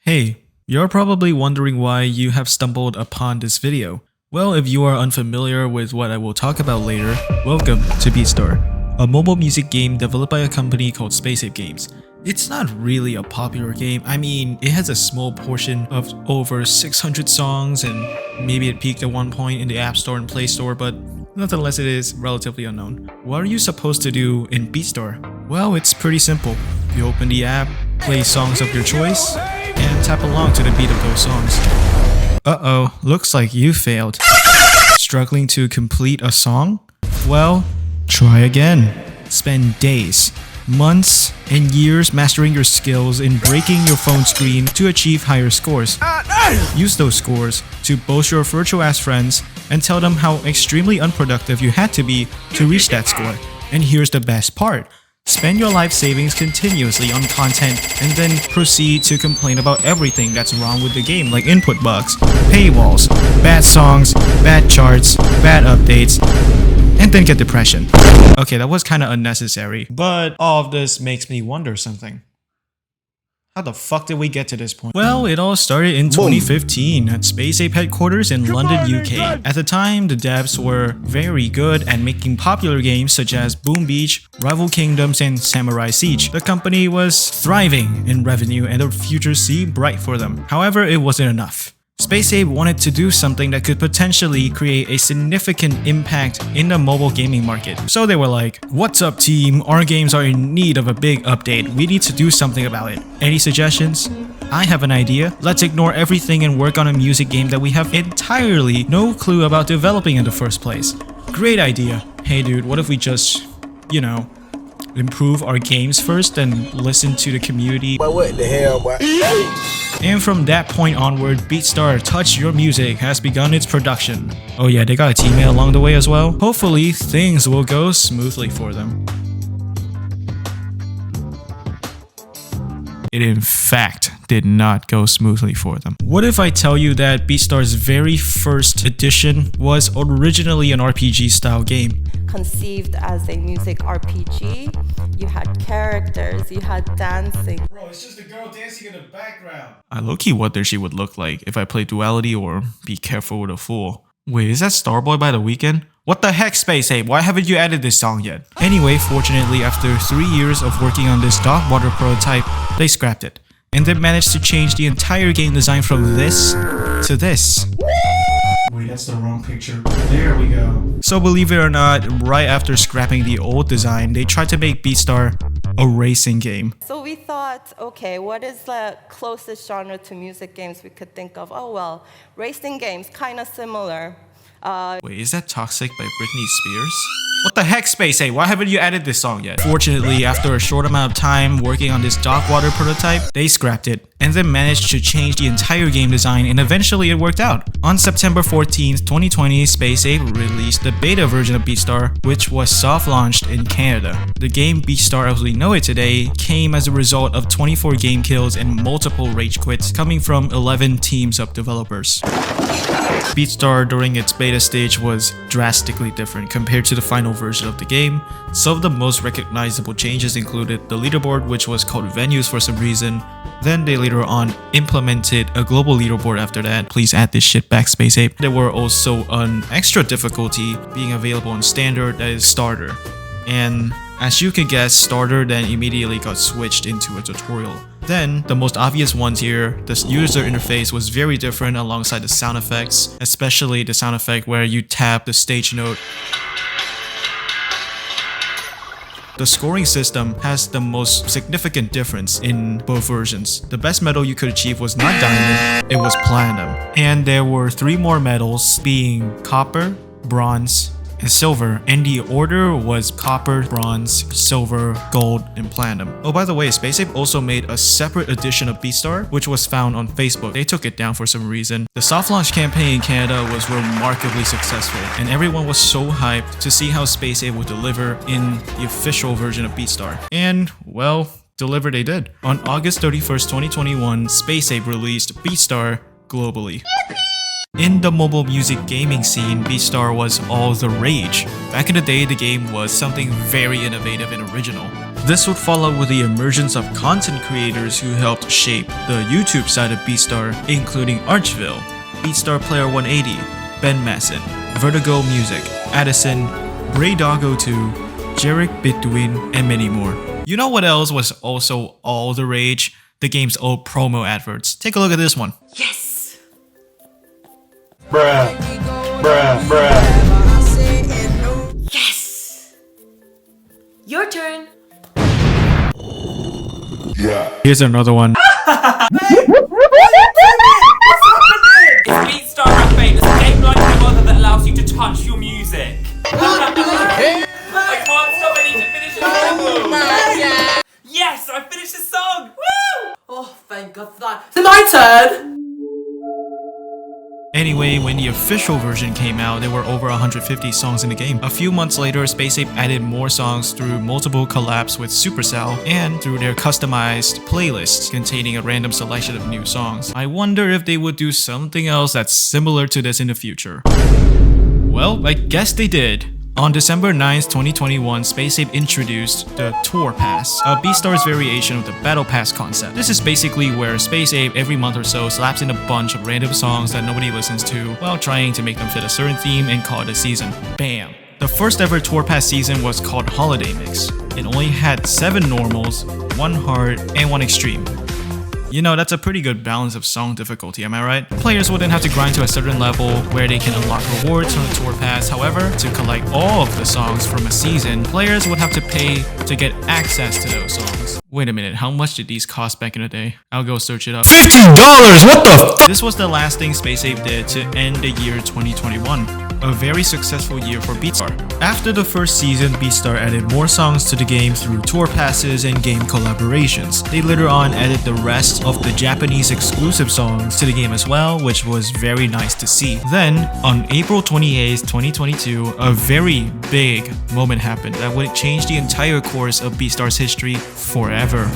Hey, you're probably wondering why you have stumbled upon this video. Well, if you are unfamiliar with what I will talk about later, welcome to Beatstar, a mobile music game developed by a company called Space Games. It's not really a popular game. I mean, it has a small portion of over 600 songs and maybe it peaked at one point in the App Store and Play Store, but nonetheless it is relatively unknown. What are you supposed to do in Beatstar? Well, it's pretty simple. You open the app, play songs of your choice, and tap along to the beat of those songs. Uh-oh, looks like you failed. Struggling to complete a song? Well, try again. Spend days, months, and years mastering your skills in breaking your phone screen to achieve higher scores. Use those scores to boast your virtual-ass friends and tell them how extremely unproductive you had to be to reach that score. And here's the best part. Spend your life savings continuously on content and then proceed to complain about everything that's wrong with the game, like input bugs, paywalls, bad songs, bad charts, bad updates, and then get depression. Okay, that was kinda unnecessary, but all of this makes me wonder something. How the fuck did we get to this point? Well, it all started in 2015 at Space Ape headquarters in London, UK. At the time, the devs were very good at making popular games such as Boom Beach, Rival Kingdoms, and Samurai Siege. The company was thriving in revenue and the future seemed bright for them. However, it wasn't enough. Space Ape wanted to do something that could potentially create a significant impact in the mobile gaming market. So they were like, "What's up team, our games are in need of a big update, we need to do something about it. Any suggestions? I have an idea. Let's ignore everything and work on a music game that we have entirely no clue about developing in the first place." Great idea. Hey dude, what if we just, improve our games first and listen to the community? But what the hell, boy? And from that point onward, Beatstar Touch Your Music has begun its production. Oh yeah, they got a teammate along the way as well. Hopefully, things will go smoothly for them. It in fact did not go smoothly for them. What if I tell you that Beatstar's very first edition was originally an RPG style game? Conceived as a music RPG, you had characters, you had dancing. Bro, it's just a girl dancing in the background. I low-key wonder she would look like if I played Duality or Be Careful with a Fool. Wait, is that Starboy by The Weeknd? What the heck, Space Ape? Why haven't you added this song yet? Anyway, fortunately, after 3 years of working on this dark water prototype, they scrapped it. And they managed to change the entire game design from this to this. Wait, that's the wrong picture. There we go. So believe it or not, right after scrapping the old design, they tried to make Beatstar a racing game. So we thought, okay, what is the closest genre to music games we could think of? Oh well, racing games, kind of similar. Wait, is that Toxic by Britney Spears? What the heck, Space Ape? Why haven't you added this song yet? Fortunately, after a short amount of time working on this dark water prototype, they scrapped it and then managed to change the entire game design, and eventually it worked out. On September 14th, 2020, Space Ape released the beta version of Beatstar, which was soft launched in Canada. The game Beatstar as we know it today came as a result of 24 game kills and multiple rage quits coming from 11 teams of developers. Beatstar during its beta stage was drastically different compared to the final version of the game. Some of the most recognizable changes included the leaderboard, which was called Venues for some reason. Then they later on implemented a global leaderboard after that. Please add this shit back, Space Ape. There were also an extra difficulty being available on standard, that is starter. And as you can guess, starter then immediately got switched into a tutorial. Then, the most obvious ones here, the user interface was very different alongside the sound effects, especially the sound effect where you tap the stage note. The scoring system has the most significant difference in both versions. The best medal you could achieve was not diamond, it was platinum. And there were 3 more medals, being copper, bronze, and silver, and the order was copper, bronze, silver, gold, and platinum. Oh, by the way, Space Ape also made a separate edition of Beatstar, which was found on Facebook. They took it down for some reason. The soft launch campaign in Canada was remarkably successful, and everyone was so hyped to see how Space Ape would deliver in the official version of Beatstar. And, well, deliver they did. On August 31st, 2021, Space Ape released Beatstar globally. In the mobile music gaming scene, Beatstar was all the rage. Back in the day, the game was something very innovative and original. This would follow with the emergence of content creators who helped shape the YouTube side of Beatstar, including Archville, Beatstar Player 180, Ben Masson, Vertigo Music, Addison, Braydoggo2, Jarek Bitwin, and many more. You know what else was also all the rage? The game's old promo adverts. Take a look at this one. Yes! Bruh. Bruh. Bruh. Yes! Your turn. Yeah. Here's another one. It's Beatstar Rap Fame. It's a game like no other that allows you to touch your music. I can't stop. I need to finish this song. Yes, I finished the song. Woo! Oh, thank God for that. It's my turn! Anyway, when the official version came out, there were over 150 songs in the game. A few months later, SpaceApe added more songs through multiple collabs with Supercell and through their customized playlists containing a random selection of new songs. I wonder if they would do something else that's similar to this in the future. Well, I guess they did. On December 9th, 2021, SpaceApe introduced the Tour Pass, a Beatstar's variation of the Battle Pass concept. This is basically where SpaceApe every month or so slaps in a bunch of random songs that nobody listens to while trying to make them fit a certain theme and call it a season. Bam! The first ever Tour Pass season was called Holiday Mix. It only had 7 normals, 1 hard, and 1 extreme. You know, that's a pretty good balance of song difficulty, am I right? Players wouldn't have to grind to a certain level where they can unlock rewards from the Tour Pass. However, to collect all of the songs from a season, players would have to pay to get access to those songs. Wait a minute, how much did these cost back in the day? I'll go search it up. $15! What the f? This was the last thing SpaceApe did to end the year 2021. A very successful year for Beatstar. After the first season, Beatstar added more songs to the game through tour passes and game collaborations. They later on added the rest of the Japanese exclusive songs to the game as well, which was very nice to see. Then, on April 28th, 2022, a very big moment happened that would change the entire course of Beatstar's history forever.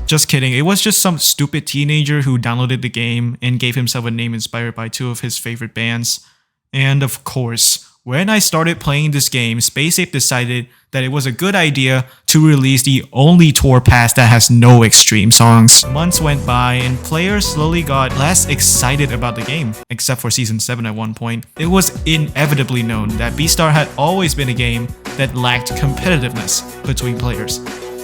Just kidding, it was just some stupid teenager who downloaded the game and gave himself a name inspired by 2 of his favorite bands. And of course, when I started playing this game, SpaceApe decided that it was a good idea to release the only tour pass that has no extreme songs. Months went by and players slowly got less excited about the game, except for Season 7 at one point. It was inevitably known that Beatstar had always been a game that lacked competitiveness between players.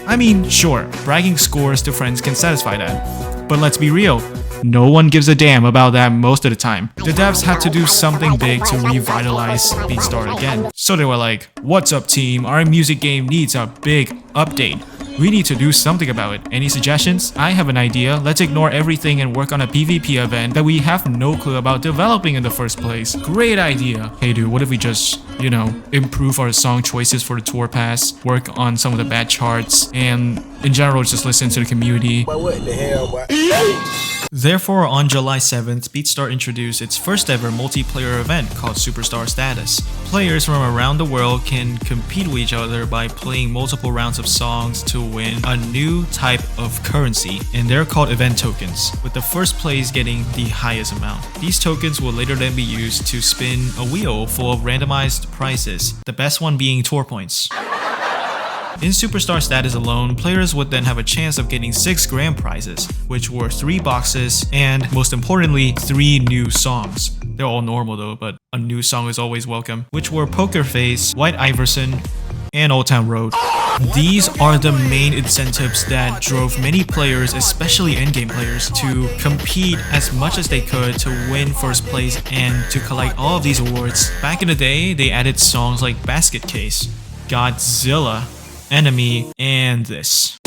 I mean, sure, bragging scores to friends can satisfy that. But let's be real, no one gives a damn about that most of the time. The devs had to do something big to revitalize Beatstar again. So they were like, what's up team, our music game needs a big update. We need to do something about it. Any suggestions? I have an idea. Let's ignore everything and work on a PvP event that we have no clue about developing in the first place. Great idea. Hey dude, what if we just, you know, improve our song choices for the tour pass, work on some of the bad charts, and in general just listen to the community. What the hell, Therefore, on July 7th, Beatstar introduced its first ever multiplayer event called Superstar Status. Players from around the world can compete with each other by playing multiple rounds of songs to win a new type of currency, and they're called event tokens, with the first place getting the highest amount. These tokens will later then be used to spin a wheel full of randomized prizes, the best one being tour points. In Superstar Status alone, players would then have a chance of getting 6 grand prizes, which were 3 boxes and, most importantly, 3 new songs. They're all normal though, but a new song is always welcome, which were Poker Face, White Iverson, and Old Town Road. These are the main incentives that drove many players, especially endgame players, to compete as much as they could to win first place and to collect all of these awards. Back in the day, they added songs like Basket Case, Godzilla, Enemy, and this.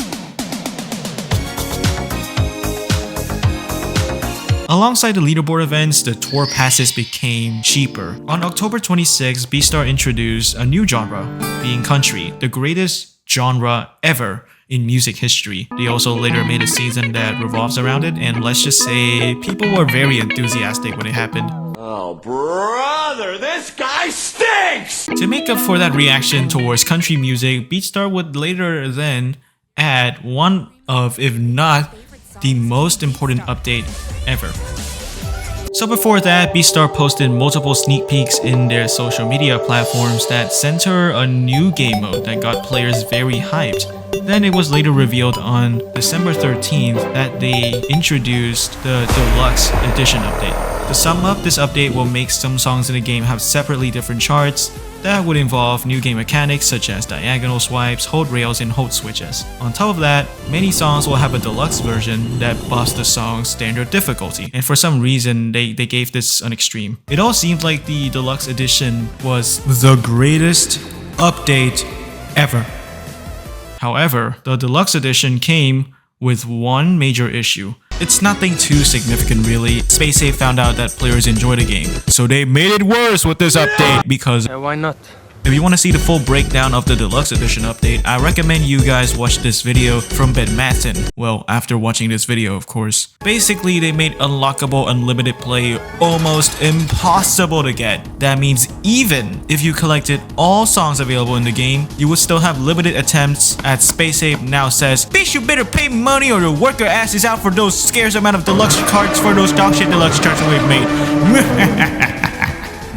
Alongside the leaderboard events, the tour passes became cheaper. On October 26, Beatstar introduced a new genre, being country, the greatest genre ever in music history. They also later made a season that revolves around it, and let's just say people were very enthusiastic when it happened. Oh, brother, this guy stinks! To make up for that reaction towards country music, Beatstar would later then add one of, if not, the most important update ever. So before that, Beatstar posted multiple sneak peeks in their social media platforms that center a new game mode that got players very hyped. Then it was later revealed on December 13th that they introduced the Deluxe Edition update. To sum up, this update will make some songs in the game have separately different charts. That would involve new game mechanics such as diagonal swipes, hold rails, and hold switches. On top of that, many songs will have a deluxe version that buffs the song's standard difficulty, and for some reason they gave this an extreme. It all seemed like the deluxe edition was the greatest update ever. However, the deluxe edition came with one major issue. It's nothing too significant really. SpaceSafe found out that players enjoy the game, so they made it worse with this update because why not? if you want to see the full breakdown of the Deluxe Edition update, I recommend you guys watch this video from Ben Matton. Well, after watching this video, of course. Basically, they made unlockable unlimited play almost impossible to get. That means even if you collected all songs available in the game, you would still have limited attempts. At SpaceSafe now says, bitch, you better pay money or your worker ass is out for those scarce amount of deluxe cards for those dog shit deluxe cards we've made.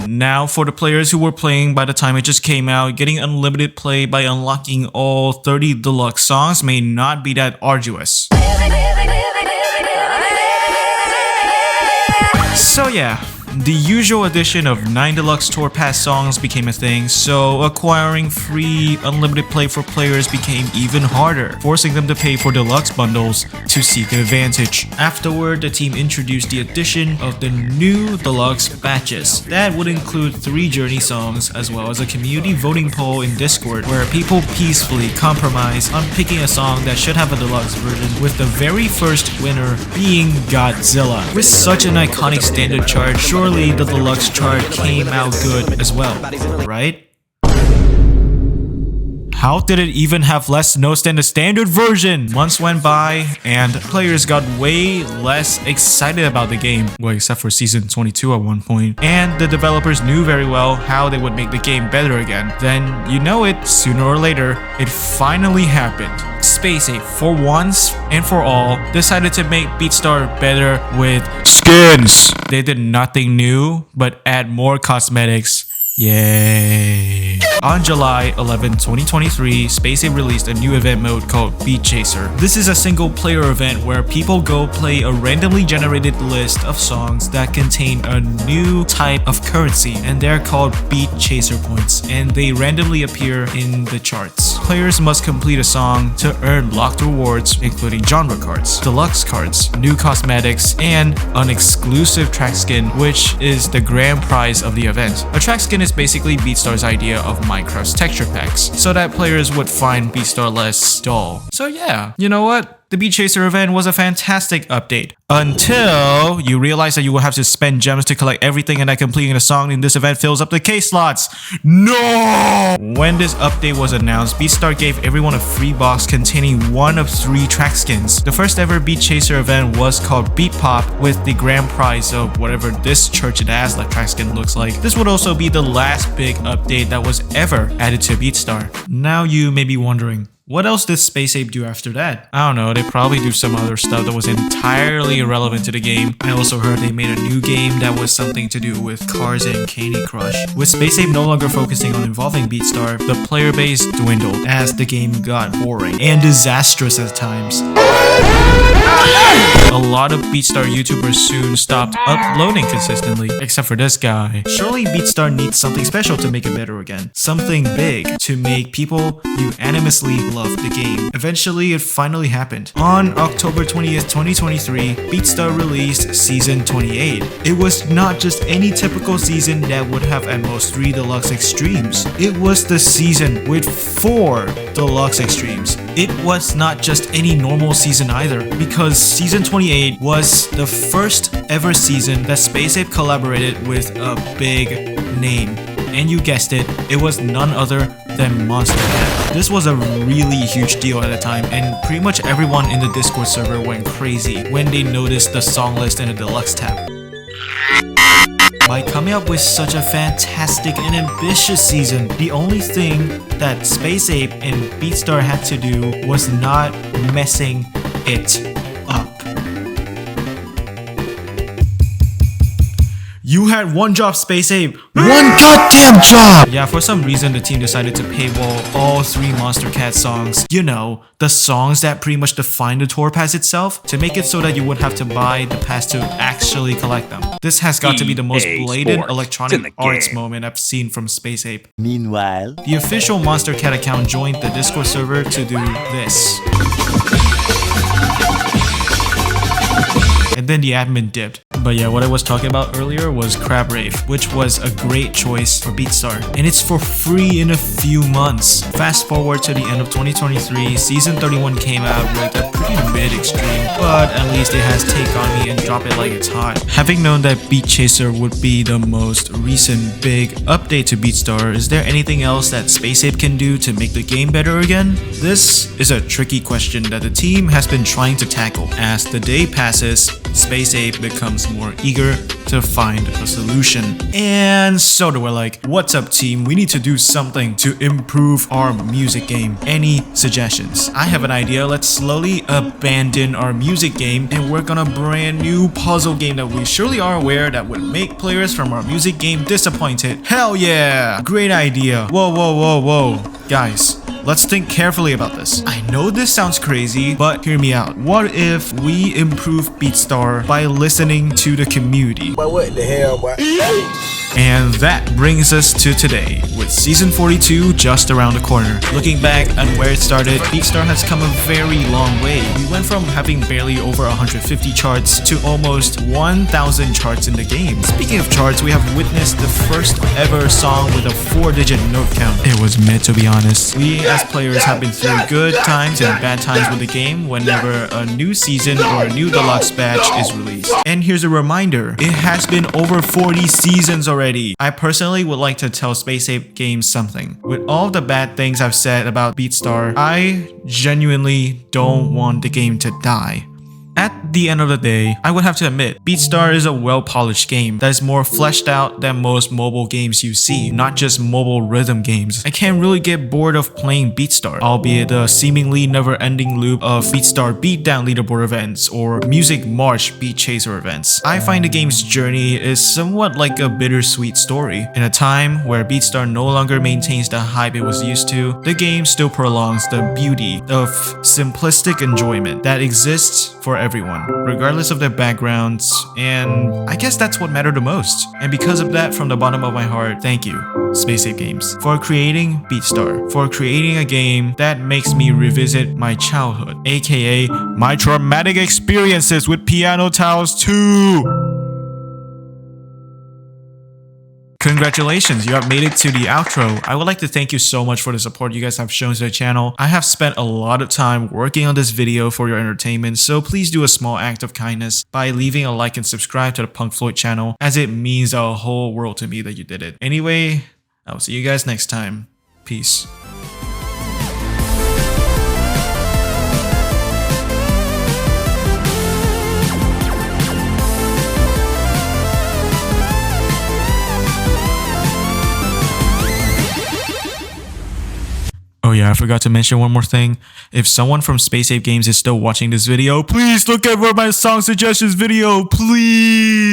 Now, for the players who were playing by the time it just came out, getting unlimited play by unlocking all 30 deluxe songs may not be that arduous. So yeah, the usual addition of 9 deluxe tour pass songs became a thing, so acquiring free unlimited play for players became even harder, forcing them to pay for deluxe bundles to seek an advantage. Afterward, the team introduced the addition of the new deluxe batches. That would include 3 Journey songs, as well as a community voting poll in Discord where people peacefully compromise on picking a song that should have a deluxe version, with the very first winner being Godzilla. With such an iconic standard chart, surely the deluxe chart came out good as well, right? How did it even have less notes than the standard version? Months went by and players got way less excited about the game. Well, except for season 22 at one point. And the developers knew very well how they would make the game better again. Then, you know it, sooner or later, it finally happened. SpaceSafe, for once and for all, decided to make Beatstar better with skins. They did nothing new, but add more cosmetics. Yay! On July 11, 2023, SpaceSafe released a new event mode called Beat Chaser. This is a single player event where people go play a randomly generated list of songs that contain a new type of currency, and they're called Beat Chaser points, and they randomly appear in the charts. Players must complete a song to earn locked rewards, including genre cards, deluxe cards, new cosmetics, and an exclusive track skin, which is the grand prize of the event. A track skin is basically Beatstar's idea of Minecraft's texture packs, so that players would find Beatstar less dull. So yeah, you know what? The Beat Chaser event was a fantastic update. Until you realize that you will have to spend gems to collect everything and that completing a song in this event fills up the case slots. No! When this update was announced, Beatstar gave everyone a free box containing one of 3 track skins. The first ever Beat Chaser event was called Beat Pop, with the grand prize of whatever this churched ass like track skin looks like. This would also be the last big update that was ever added to Beatstar. Now you may be wondering, what else did SpaceSafe do after that? I don't know, they probably do some other stuff that was entirely irrelevant to the game. I also heard they made a new game that was something to do with cars and Candy Crush. With SpaceSafe no longer focusing on involving Beatstar, the player base dwindled as the game got boring and disastrous at times. A lot of Beatstar YouTubers soon stopped uploading consistently, except for this guy. Surely Beatstar needs something special to make it better again. Something big to make people unanimously love the game. Eventually, it finally happened. On October 20th, 2023, Beatstar released Season 28. It was not just any typical season that would have at most 3 deluxe extremes. It was the season with 4 deluxe extremes. It was not just any normal season either, because Season 28 was the first ever season that SpaceSafe collaborated with a big name. And you guessed it, it was none other than Monster Head. This was a really huge deal at the time, and pretty much everyone in the Discord server went crazy when they noticed the song list in the deluxe tab. By coming up with such a fantastic and ambitious season, the only thing that SpaceSafe and Beatstar had to do was not messing it up. You had one job, Space Ape. One goddamn job! Yeah, for some reason the team decided to paywall all 3 Monster Cat songs. You know, the songs that pretty much define the tour pass itself, to make it so that you would have to buy the pass to actually collect them. This has got to be the most blatant Electronic Arts moment I've seen from Space Ape. Meanwhile, The official Monster Cat account joined the Discord server to do this. And then the admin dipped. But yeah, what I was talking about earlier was Crab Rave, which was a great choice for Beatstar. And it's for free in a few months. Fast forward to the end of 2023, Season 31 came out with a pretty mid-extreme, but at least it has Take On Me and Drop It Like It's Hot. Having known that Beat Chaser would be the most recent big update to Beatstar, is there anything else that Space Ape can do to make the game better again? This is a tricky question that the team has been trying to tackle. As the day passes, Space Ape becomes more eager to find a solution. And so they were like, what's up team, we need to do something to improve our music game. Any suggestions? I have an idea, let's slowly abandon our music game and work on a brand new puzzle game that we surely are aware that would make players from our music game disappointed. Hell yeah! Great idea. Whoa, whoa, whoa, whoa. Guys, let's think carefully about this. I know this sounds crazy, but hear me out. What if we improve Beatstar by listening to the community? But what the hell, boy? And that brings us to today, with Season 42 just around the corner. Looking back at where it started, Beatstar has come a very long way. We went from having barely over 150 charts to almost 1,000 charts in the game. Speaking of charts, we have witnessed the first ever song with a 4-digit note count. It was meant to be honest. We as players have been through good times and bad times with the game whenever a new season or a new deluxe batch is released. And here's a reminder, it has been over 40 seasons already. I personally would like to tell Space Ape Games something. With all the bad things I've said about Beatstar, I genuinely don't want the game to die. At the end of the day, I would have to admit, Beatstar is a well-polished game that is more fleshed out than most mobile games you see, not just mobile rhythm games. I can't really get bored of playing Beatstar, albeit the seemingly never-ending loop of Beatstar Beatdown leaderboard events or Music March Beat Chaser events. I find the game's journey is somewhat like a bittersweet story. In a time where Beatstar no longer maintains the hype it was used to, the game still prolongs the beauty of simplistic enjoyment that exists for everyone, regardless of their backgrounds, and I guess that's what mattered the most. And because of that, from the bottom of my heart, thank you, Space Ape Games, for creating Beatstar, for creating a game that makes me revisit my childhood, aka my traumatic experiences with Piano Tiles 2! Congratulations, you have made it to the outro. I would like to thank you so much for the support you guys have shown to the channel. I have spent a lot of time working on this video for your entertainment, so please do a small act of kindness by leaving a like and subscribe to the Punk Floyd channel, as it means a whole world to me that you did it. Anyway, I'll see you guys next time. Peace. Oh yeah, I forgot to mention one more thing. If someone from Space Ape Games is still watching this video, please look at my song suggestions video, please!